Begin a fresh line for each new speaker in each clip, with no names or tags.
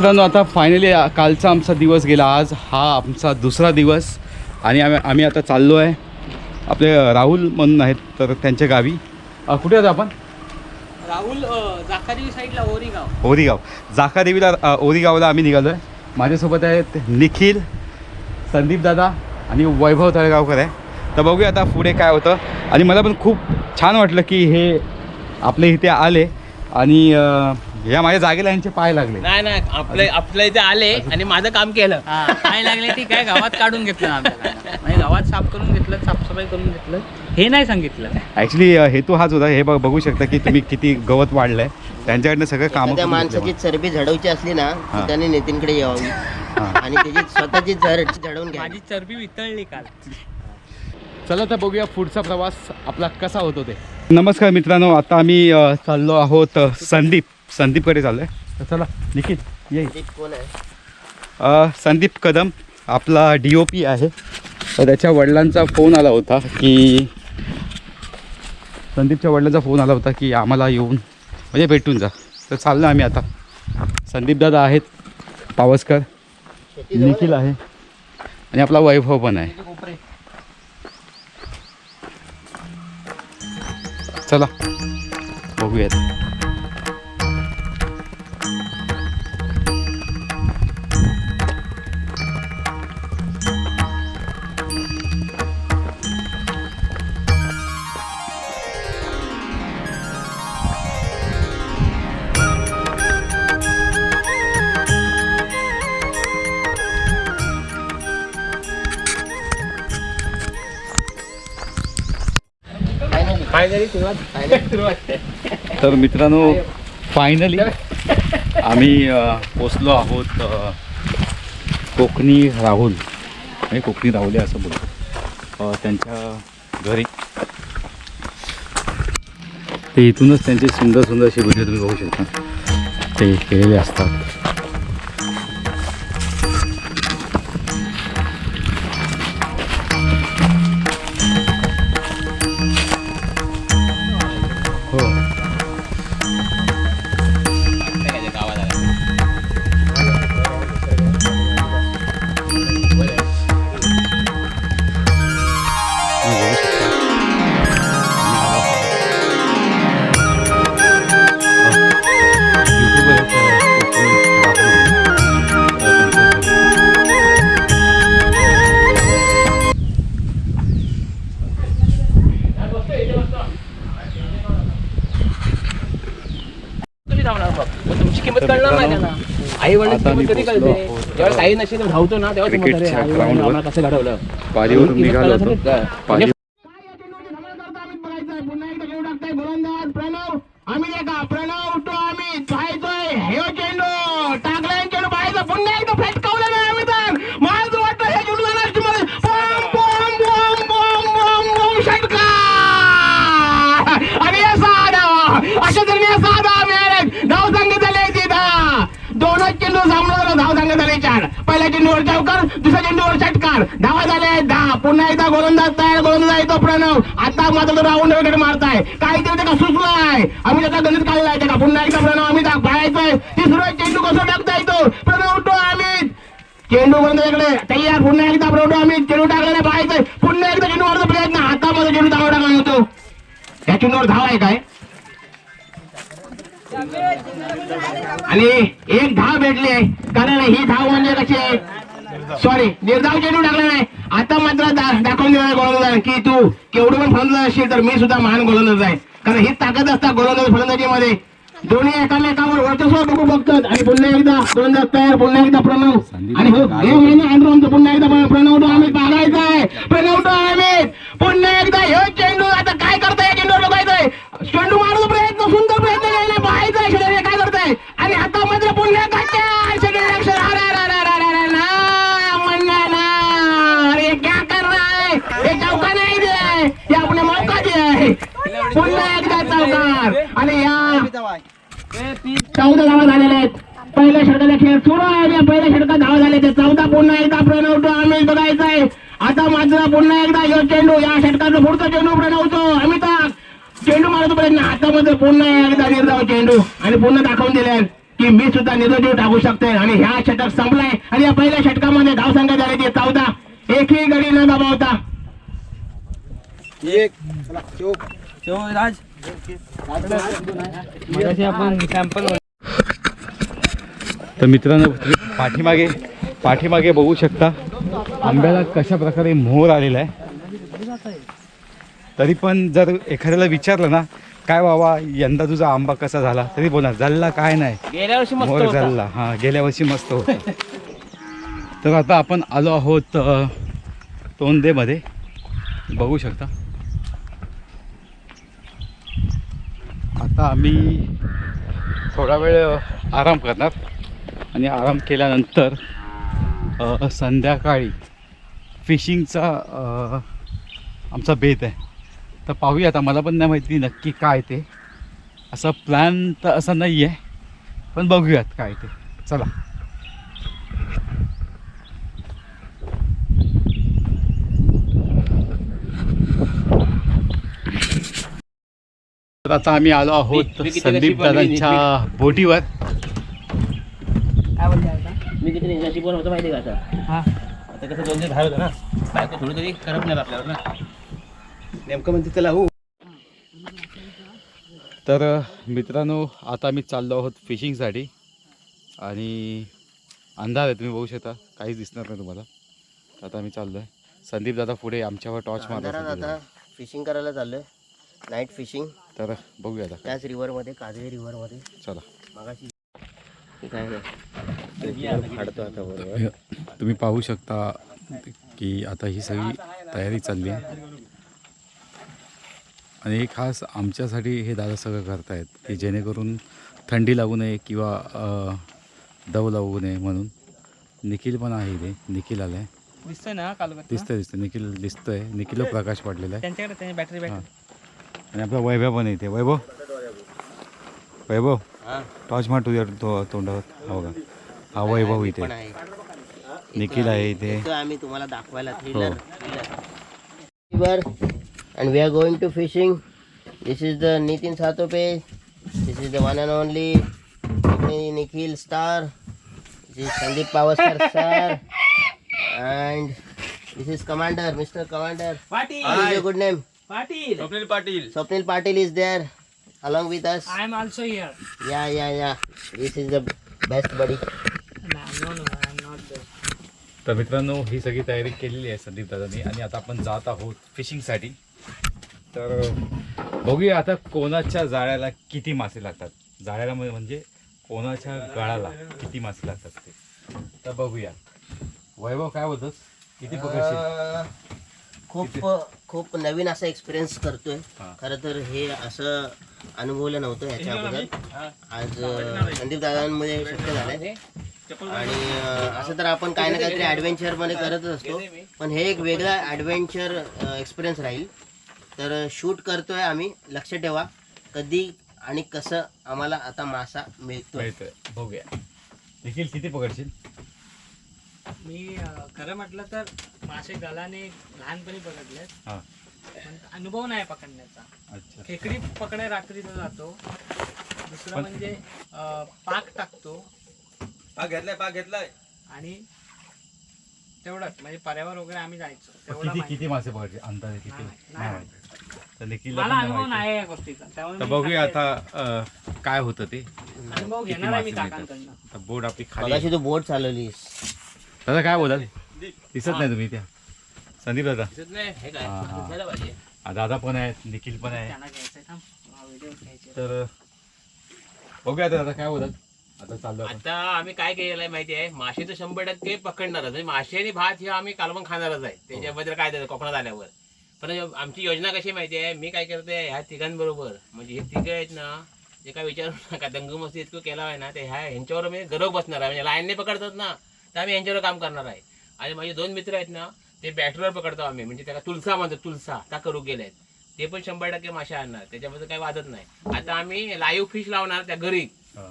मित्रांनो आता फायनली कालचा आमचा दिवस गेला, आज हा आमचा दुसरा दिवस आणि आम्ही आता चाललो आहे आपले राहुल म्हणून आहेत तर त्यांच्या गावी. कुठे आहोत आपण?
राहुल जाकादेवी साईडला
ओरीगाव जाकादेवीला ओरीगावला आम्ही निघालो आहे. माझ्यासोबत आहेत निखिल, संदीप दादा आणि वैभव तळेगावकर आहे. तर बघूया आता पुढे काय होतं. आणि मला पण खूप छान वाटलं की हे आपल्या इथे आले आणि ह्या माझ्या जागेला यांचे पाय लागले.
नाही आपल्या इथे आले आणि माझं काम केलं. पाय लागले ती काय गावात काढून घेतलं आमच्या, म्हणजे गावात साफ करून घेतलं, साफसफाई करून घेतलं, हे नाही सांगितलं.
ॲक्च्युली हेतू हाच होता. हे बघू शकता की तुम्ही किती गवत वाढलंय. त्यांच्याकडनं सगळं काम.
त्या माणसाची चरबी झडवची असली ना तर त्याने नितीनकडे यावी आणि त्याची स्वतःची झडवून घ्या.
माझी चरबी वितळली काल.
चला तर बघूया पुढचा प्रवास आपला कसा होतो ते. नमस्कार मित्रांनो, आता आम्ही चाललो आहोत संदीपकडे चाललो आहे. तर चला निखिल ये.
कोण आहे?
संदीप कदम आपला DOP आहे. तर त्याच्या वडिलांचा फोन आला होता की संदीपच्या वडिलांचा फोन आला होता की आम्हाला येऊन म्हणजे भेटून जा. तर चाललो आम्ही आता. संदीपदादा आहेत, पावसकर, निखिल आहे आणि आपला वैभव पण आहे. चला बघूयात. तर मित्रांनो फायनली आम्ही पोचलो आहोत कोकणी राहुल म्हणजे कोकणी राहुले असं बोलतो त्यांच्या घरी. ते इथूनच त्यांचे सुंदर सुंदर असे व्हिडिओ तुम्ही बघू शकता ते केलेले असतात.
तुमची किंमत कळणार नाही त्यांना. आई वडील कधी कळते जेव्हा काही नसेल धावतो ना तेव्हा तुम्हाला कसं घडवलं.
पारीवरून निघालो होतो.
प्रणव उठो आम्ही पाहायचोय हे चेंडू टाकलाय, चेंडू पाहायचा पुन्हा एकदा फेटकावला नाही आम्ही. तर माझं वाटतं हे चेंडू जाणार तुम्हाला. Boom boom boom boom boom boom षटकार आणि असा धावा अशा दरम्यान असा धावा मिळाले. धाव संघ झाले तिथं दोनच चेंडू सामना धाव संघ झाले 4. पहिल्या चेंडूवर चौकार, दुसऱ्या चेंडूवर षटकार. धावा झाले 10. पुन्हा एकदा गोलंदाज तयार, गोलंदाज येतो प्रणव. आता मात्र तो राऊंड वगैरे मारताय, काहीतरी त्याला सुचलाय. आम्ही त्याचा गणित काढलाय त्याला. पुन्हा एकदा प्रणव अमित पाहायचंय तिसरा चेंडू कसं टाकता येतो. प्रणव तो अमित चेंडू गोलंदाजाकडे तयार. पुन्हा एकदा प्रणव अमित चेंडू टाकल्याने पाहायचंय. पुन्हा एकदा चेंडू मारतो प्रयत्न, हातामध्ये चेंडू धावा टाकला होतो. या चेंडूवर धाव आहे काय आणि एक धाव भेटली आहे. कारण ही धाव म्हणजे कशी आहे, सॉरी निर्धाव चेंडू टाकला नाही. आता मात्र दाखवून देणार गोलंदाज की तू केवढं पण फलंदाज असशील तर मी सुद्धा महान गोलंदाज आहे. कारण ही ताकद असतात गोलंदाज फलंदाजीमध्ये. दोन्ही एकामेकावर वर्चस्व बघू बघतात. आणि पुन्हा एकदा गोलंदाज तयार, पुन्हा एकदा प्रणव आणि हो पुन्हा एकदा प्रणव तो अमित बघायचा आहे. प्रणव तो अमित पुन्हा एकदा हे चेंडू आता काय करताय या चेंडूवर बघायचंय. चेंडू मारतो प्रयत्न, सुंदर प्रयत्न केला पाहायचा काय करताय. आणि आता मात्र पुन्हा पुन्हा एकदा चौकार. आणि या 14 धावा झालेल्या आहेत. पहिल्या षटकाचा खेळ सुरू आहे. पहिल्या षटकात धावा झाले ते 14. पुन्हा एकदा प्रणव तो अमित बघायचा आहे. आता मात्र पुन्हा एकदा यो चेंडू या षटकाचा पुढचा चेंडू प्रणवतो अमिताभ चेंडू मारतो प्रयत्न हातामध्ये पुन्हा एकदा निर्धाव चेंडू आणि पुन्हा दाखवून दिले की मी सुद्धा निरोजी टाकू शकते आणि ह्या षटक संपलाय आणि या पहिल्या षटकामध्ये धाव संख्या झाली 14. एकही गडी न गमावता
तर मित्रांनो तुम्ही पाठीमागे बघू शकता आंब्याला कशा प्रकारे मोहर आलेला आहे. तरी पण जर एखाद्याला विचारलं ना काय बाबा यंदा तुझा आंबा कसा झाला तरी बोलणार झाला काय नाही,
गेल्या वर्षी मस्त
मोहर
होता.
झाला. हां गेल्या वर्षी मस्त होता. तर आता आपण आलो आहोत तोंडेमध्ये बघू शकता. आता आम्ही थोडा वेळ आराम करणार आणि आराम केल्यानंतर संध्याकाळी फिशिंगचा आमचा बेत आहे. तर पाहूया आता. मला पण नाही माहिती नक्की काय ते. असा प्लॅन तर असा नाही आहे पण बघूयात काय ते. चला. तर आता आम्ही आलो आहोत संदीप दादांच्या बोटीवर.
मी किती नशीबवान होतो माहिती का आता. आता कसं 2 दिवस बाहेर होतं ना, बायको थोडं तरी करपणार आपल्यावर ना. नेमकं म्हणते त्याला हो.
तर मित्रांनो आता आम्ही चाललो आहोत फिशिंगसाठी आणि अंधार आहे तुम्ही बघू शकता, काहीच दिसणार नाही तुम्हाला. तर आता आम्ही चाललो आहे. संदीप दादा पुढे आमच्यावर टॉर्च
अंधारात
मारतात.
आता फिशिंग करायला चाललोय, नाईट फिशिंग.
तर बघूया आता.
त्याच रिव्हरमध्ये, काजवे रिव्हरमध्ये.
चला.
मागाशी काय नाही फाडतो आता बरोबर.
तुम्ही पाहू शकता की आता ही सगळी तयारी चालली आहे आणि हे खास आमच्यासाठी हे दादा सगळं करतायत की जेणेकरून थंडी लागू नये किंवा दव लागू नये म्हणून. निखिल पण आहे इथे. निखिल आलाय,
दिसतंय ना काल
दिसतंय निखिल दिसतोय. निखिल प्रकाश पडलेला आहे.
त्यांच्याकडे बॅटरी
हां. आणि आपला वैभव पण येते. वैभव टॉर्च मार तुझ्या तोंडावर. हो का. हा वैभव इथे.
पण आहे.
निखिल आहे इथे.
येतोय आम्ही तुम्हाला दाखवायला thriller. River and we are going to fishing. This is the Nitin Satope. This is the one and only Nikhil Star. This is Sandeep Pawasar sir. And this is Commander, Mr. Commander. What is your good name?
Patil.
Swapnil Patil is there along with us.
I am also here.
Yeah. This is the best buddy.
No, I am not there.
तर मित्रांनो ही सगळी तयारी केलेली आहे संदीप दादांनी आणि आता आपण जात आहोत फिशिंगसाठी. तर बघूया आता कोणाच्या जाळ्याला किती मासे लागतात. जाळ्याला म्हणजे कोणाच्या गळाला किती मासे लागतात ते. तर बघूया. वैभव काय बोलतोस, किती पकडशील?
खूप नवीन असा एक्सपिरियन्स करतोय.
हा.
खरं तर हे असं अनुभवलं नव्हतं याच्या अगोदर. आज संदीप दादांमुळे शक्य झालंय. आणि असं तर आपण काही ना काहीतरी ॲडव्हेंचर मध्ये करतच असतो, पण हे एक वेगळा ॲडव्हेंचर एक्सपिरियन्स राहील. तर शूट करतोय आम्ही. लक्ष ठेवा कधी आणि कसं आम्हाला आता मासा मिळतोय.
बघूया. निखिल किती पकडशील?
मी खरं म्हटलं तर मासे गलाने लहानपणी पकडले,
हां.
पण अनुभव नाही पकडण्याचा.
अच्छा.
खेकडी पकडाय रात्रीचा जातो. दुसरं म्हणजे पाक टाकतो. पाक घेतलाय आणि तेवढंच म्हणजे पर्यावर वगैरे आम्ही जायचो. तेवढं
किती मासे पकडशील अंदाजे किती?
नाही माहिती.
तर निखिल
मला अनुभव नाही या गोष्टीचा, त्यामुळे
तर
मी
बघूया
सांगते.
आता काय होतं ते.
अनुभव
किती
घेणार आहे मी
मासे मिळतात.
काकांकडनं.
तर बोट आपली खाली.
मगाशी तू बोट चालवलीस.
दादा काय बोलाल? दिसत नाही तुम्ही त्या. संदीप दादा.
दिसत नाही हे काय
हां, हां.
दिसायला पाहिजे.
दादा पण आहेत, निखिल पण आहे.
त्यांना घ्यायचंय थांब. व्हिडिओ घ्यायचे.
तर बघूया आता दादा काय बोलत. आता चाललो आपण.
आता आम्ही काय केलेलं आहे माहिती आहे, मासे तर 100% पकडणारच म्हणजे मासे आणि भात हे आम्ही कालवण खाणारच आहे. त्याच्याबद्दल काय त्याचं कोकणात आल्यावर. पण आमची योजना कशी माहिती आहे, मी काय करते ह्या तिघांबरोबर म्हणजे हे तिघं आहेत ना, जे काय विचारू नका दंगमस्ती इतकं केला आहे ना, ते ह्यांच्यावर मी गरव बसणार आहे. म्हणजे लाईनने पकडतात ना तर आम्ही यांच्यावर काम करणार आहे. आणि माझे 2 मित्र आहेत ना, ते बॅटरीवर पकडतो आम्ही. म्हणजे त्याला तुलसा म्हणतो, तुलसा त्या करू गेले आहेत. ते पण 100% मासे आणणार, त्याच्याबद्दल काही वादत नाही. आता आम्ही लाईव्ह फिश लावणार त्या घरी.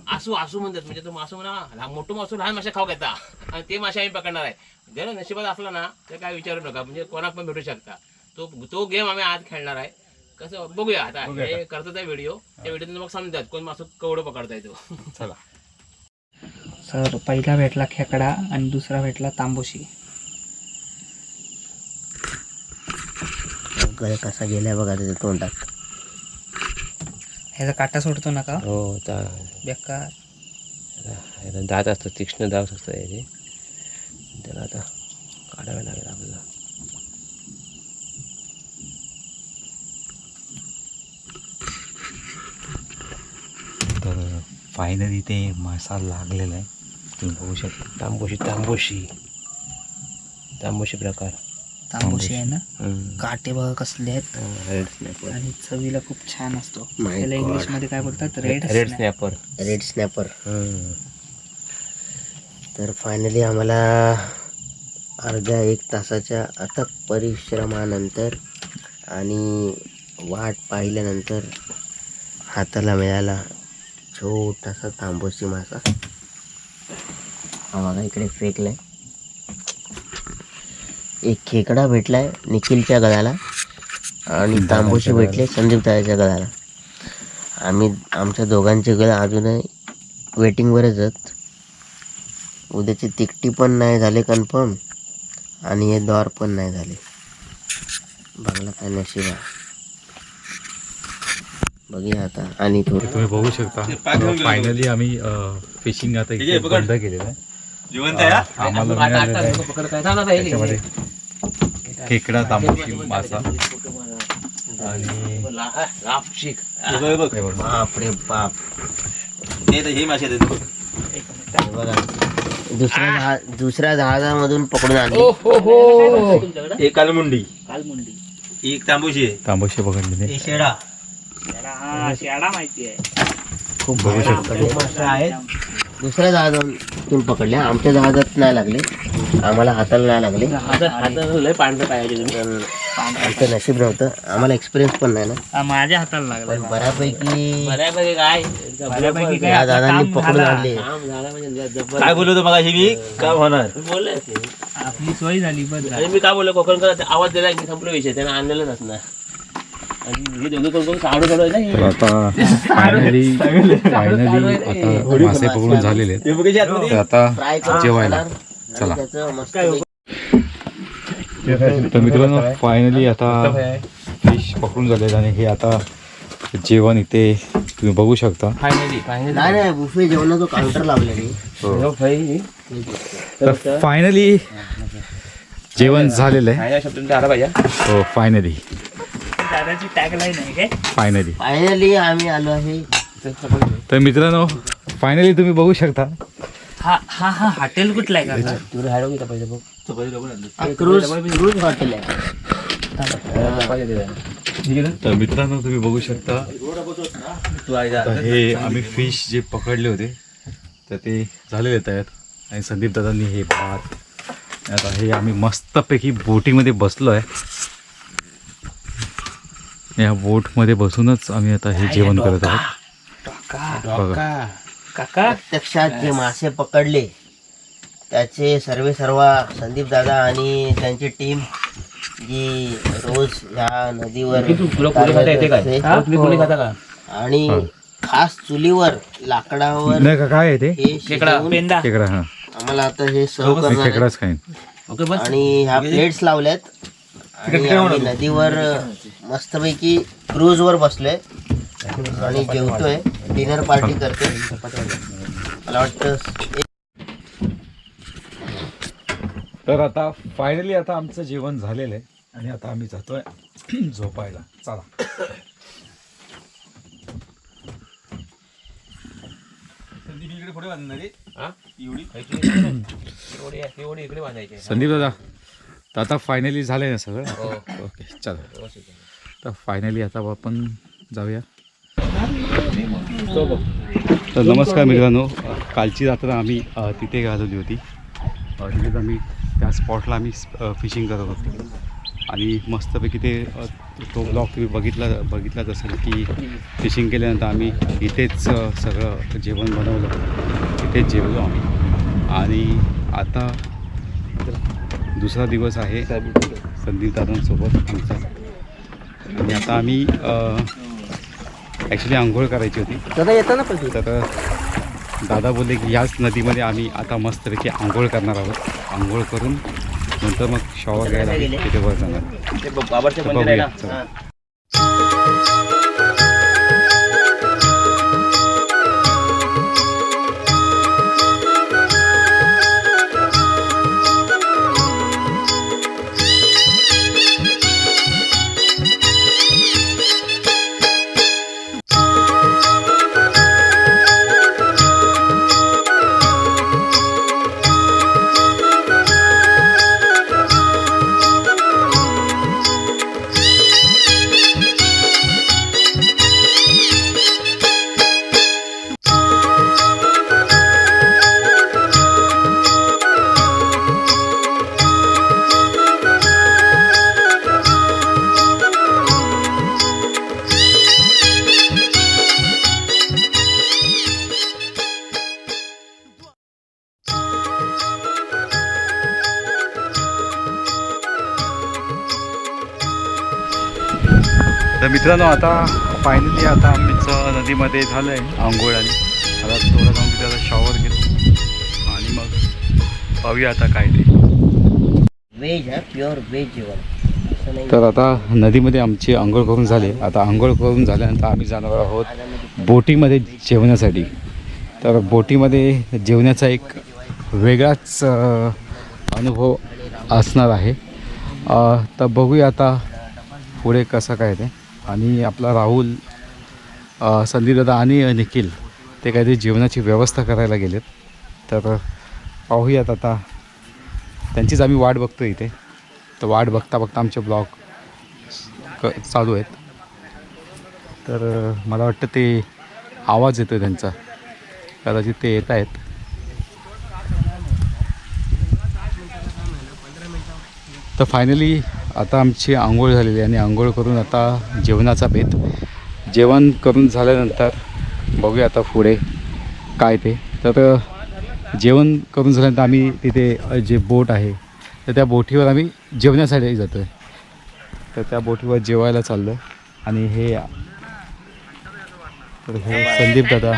आसू म्हणतात म्हणजे तो मासू म्हणा मोठं मासू लहान मासे खाऊ घेता आणि ते मासे आम्ही पकडणार आहे. जर नशिबात असला ना तर काय विचारू नका, म्हणजे कोणाक पण भेटू शकता. तो गेम आम्ही आज खेळणार आहे. कसं बघूया आता. हे करतो त्या व्हिडिओ, त्या व्हिडिओतून मग समजतात कोण मासू केवढं पकडता येतो.
चला.
तर पहिला भेटला खेकडा आणि दुसरा भेटला तांबोशी.
गळ कसा गेलाय बघा त्याच्या तोंडात.
ह्याचा काटा सोडतो नका
हो
बेकार.
दात असतो, तीक्ष्ण दात असतो याचे, त्याला आता काढावे लागेल आपल्याला.
तर फायनली ते मासा लागलेला आहे, तुम्ही बघू शकता.
तांबोशी प्रकार.
तांबोशी आहे ना. काटे बघा कसले आहेत आणि चवीला खूप छान असतो.
My
त्याला
God.
इंग्लिश मध्ये काय बोलतात?
Red
red
snapper.
Red snapper. तर फायनली आम्हाला अर्ध्या 1 तासाच्या अथक परिश्रमानंतर आणि वाट पाहिल्यानंतर हाताला मिळाला छोटासा तांबोशी मासा. हा बघा इकडे फेकलाय. एक खेकडा भेटलाय निखिलच्या गळ्याला आणि तांबोशी भेटले संदीप दादाच्या गळ्याला. आमच्या दोघांचे गळ अजूनही वेटिंगवरच आहेत. उद्याची तिकटी पण नाही झाले कन्फर्म आणि हे द्वार पण नाही झाले. बघला काय नशीब आहे. बघूया आता आणि थोडं
तुम्ही बघू शकता फायनली आम्ही फिशिंग आता इथे बंद केलेलं आहे. आम्हाला मिळालेलं आहे त्याच्यामध्ये खेकडा, तांबोशी मासा आणि
बापरे बाप. बघा दुसऱ्या जहाजामधून पकडून आणले.
एक कालमुंडी,
कालमुंडी.
एक तांबोशी आहे.
तांबोशी पकडलेले
शेडा
शेडा माहिती आहे.
खूप बघू शकता.
दुसऱ्या जहाजातून पकडले. आमच्या जहाजात नाही लागले, आम्हाला हाताला नाही लागले.
लय पांढरं पाहिजे.
तर आमचं नशीब नव्हतं, आम्हाला एक्सपिरियन्स पण नाही ना.
माझ्या हाताला लागला.
पण बऱ्यापैकी
बऱ्यापैकी काय
या दादांनी पकडून आणले.
काय बोलतो मग मी काय होणार बोलले
आपली सोय झाली. बस
आणि मी काय बोललो कोकणकर आवाज दिला की संपला विषय, त्यानं आणलेलं नसणार. आणि हे दोघे कोण साडू
तर आता फायनली आता मासे पकडून झालेले आहेत. तर आता
फ्राय करून
जेवायला
खाणार
चला.
आणि त्याचं मस्त
तर मित्रांनो फायनली आता फिश पकडून झालेत आणि हे आता जेवण इथे तुम्ही बघू शकता.
नाही बुफे जेवणाचं काउंटर लावलेली.
तर फायनली जेवण झालेलं आहे. हो फायनली
दादाची टॅगलाईन आहे काय?
फायनली
फायनली आम्ही आलो आहे.
तर मित्रांनो फायनली तुम्ही बघू शकता.
हा हॉटेल कुठलं आहे का?
क्रूज हॉटेल आहे.
तर मित्रांनो तुम्ही बघू शकता. तर हे आम्ही फिश जे पकडले होते तर ते झालेले तयार आणि संदीप दादांनी हे भात. आता हे आम्ही मस्तपैकी बोटीमध्ये बसलो आहे. या बोटमध्ये बसूनच आम्ही आता हे जेवण करत आहोत. बघा
काका
प्रत्यक्षात जे मासे पकडले त्याचे सर्व संदीप दादा आणि त्यांची टीम जी रोज या नदीवर आणि खास चुलीवर लाकडावर
नाही का काय आहे ते
हे शिजवून
पेंदा
खेकडा. हा
आम्हाला आता हे सर्व
मी
करणार आहे.
खेकडाच खाईन.
आणि ह्या प्लेट्स लावल्यात आणि आम्ही नदीवर मस्तपैकी क्रूजवर बसलोय आणि जेवतोय. डिनर पार्टी करतोय. मला वाटतं
तर आता फायनली आता आमचं जेवण झालेलं आहे आणि आता आम्ही जातोय झोपायला. चला. संदीप दादा तर आता फायनली झालंय ना सगळं. ओके चला. तर फायनली आता आपण जाऊया. तर नमस्कार मित्रांनो, कालची रात्र आम्ही तिथे घालवली होती. तिथेच आम्ही त्या स्पॉटला आम्ही फिशिंग करत होतो आणि मस्तपैकी ते तो ब्लॉग तुम्ही बघितलाच असेल की फिशिंग केल्यानंतर आम्ही इथेच सगळं जेवण बनवलं, इथेच जेवलो आम्ही. आणि आता दुसरा दिवस आहे संदीप दादांसोबत आमचा. आणि आता आम्ही ॲक्च्युली आंघोळ करायची होती.
दादा येताना पण
तर दादा बोलले की याच नदीमध्ये आम्ही आता मस्तपैकी आंघोळ करणार आहोत. आंघोळ करून नंतर मग शॉवर घ्यायला आम्ही तिथे वर जाणार.
ते बाबाचं
तर
मंदिर आहे
बघूया,
ना.
चला.
हा.
तर मित्रांनो आता फायनली आता आमचं नदीमध्ये झालं आहे आंघोळ आणि आता थोडं जाऊन तिथे आता शॉवर घेतो आणि मग पाहूया आता काय ते.
व्हेज आहे, प्युअर व्हेज जेवण असं नाही.
तर आता नदीमध्ये आमची आंघोळ करून झाले. आता आंघोळ करून झाल्यानंतर आम्ही जाणार आहोत बोटीमध्ये जेवण्यासाठी. तर बोटीमध्ये जेवण्याचा एक वेगळाच अनुभव असणार आहे. तर बघूया आता पुढे कसं काय ते. आणि आपला राहुल, संदीप दादा आणि निखिल ते काहीतरी जेवणाची व्यवस्था करायला गेलेत. तर पाहूयात आता, त्यांचीच आम्ही वाट बघतो इथे. तर वाट बघता बघता आमचे ब्लॉग चालू आहेत. तर मला वाटतं ते आवाज येतो त्यांचा, कदाचित ते येत आहेत. तर फायनली आता आमची आंघोळ झालेली आहे आणि आंघोळ करून आता जेवणाचा बेत. जेवण करून झाल्यानंतर बघूया आता पुढे काय ते. तर जेवण करून झाल्यानंतर आम्ही तिथे जे बोट आहे तर त्या बोटीवर आम्ही जेवण्यासाठी जातो आहे. तर त्या बोटीवर जेवायला चाललो आहे. आणि हे तर हे संदीप दादा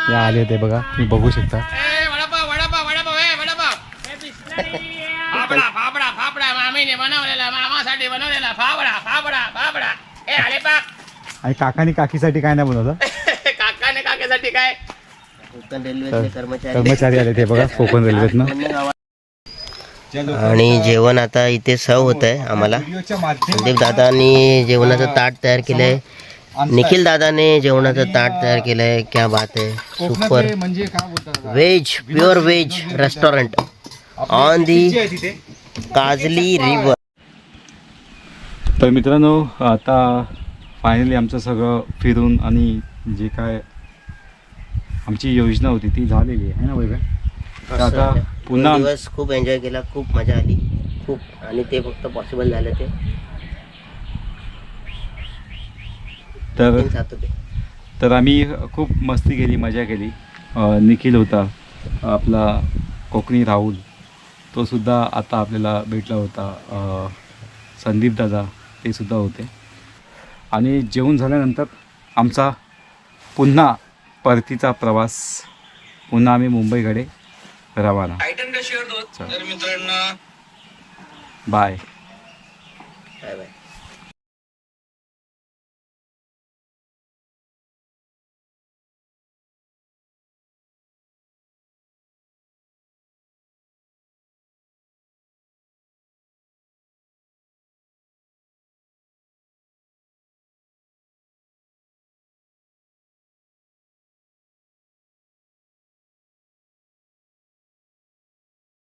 हे आले ते बघा, तुम्ही बघू शकता.
फाफडा फाफडा फाफडा मामीने बनवलेला, मामासाठी बनवलेला फाफडा फाफडा फाफडा. ए आले पाक.
आणि काकानी काकीसाठी काय नाही बनवलं.
काकाने काकेसाठी काय?
कोकण रेल्वेचे कर्मचारी
कर्मचारी आले ते बघा कोकण रेल्वेतनं.
आणि जेवण आता इथे सर्व होत आहे आम्हाला. संदीप दादांनी जेवणाचं ताट तयार केलंय, निखिल दादाने जेवणाचं ताट तयार केलंय. क्या बात आहे, सुपर
म्हणजे काय बोलतात
veg, pure veg restaurant on the Kajali river.
तर मित्रांनो आता फायनली आमचं सगळं फिरून आणि जे काय आमची योजना होती ती झालेली आहे ना वैभव. तर आता पुन्हा
दिवस खूप एन्जॉय केला, खूप मजा आली खूप. आणि ते फक्त पॉसिबल झालं ते
तर
जात होते.
तर आम्ही खूप मस्ती केली, मजा केली. निखिल होता, आपला कोकणी राहुल, तो सुद्धा आता आपल्याला भेटला होता. संदीप दादा ते सुद्धा होते. आणि जेवण झाल्यानंतर आमचा पुन्हा परतीचा प्रवास, पुन्हा आम्ही मुंबईकडे रवाना.
तर मित्रांनो
बाय.
Bye bye.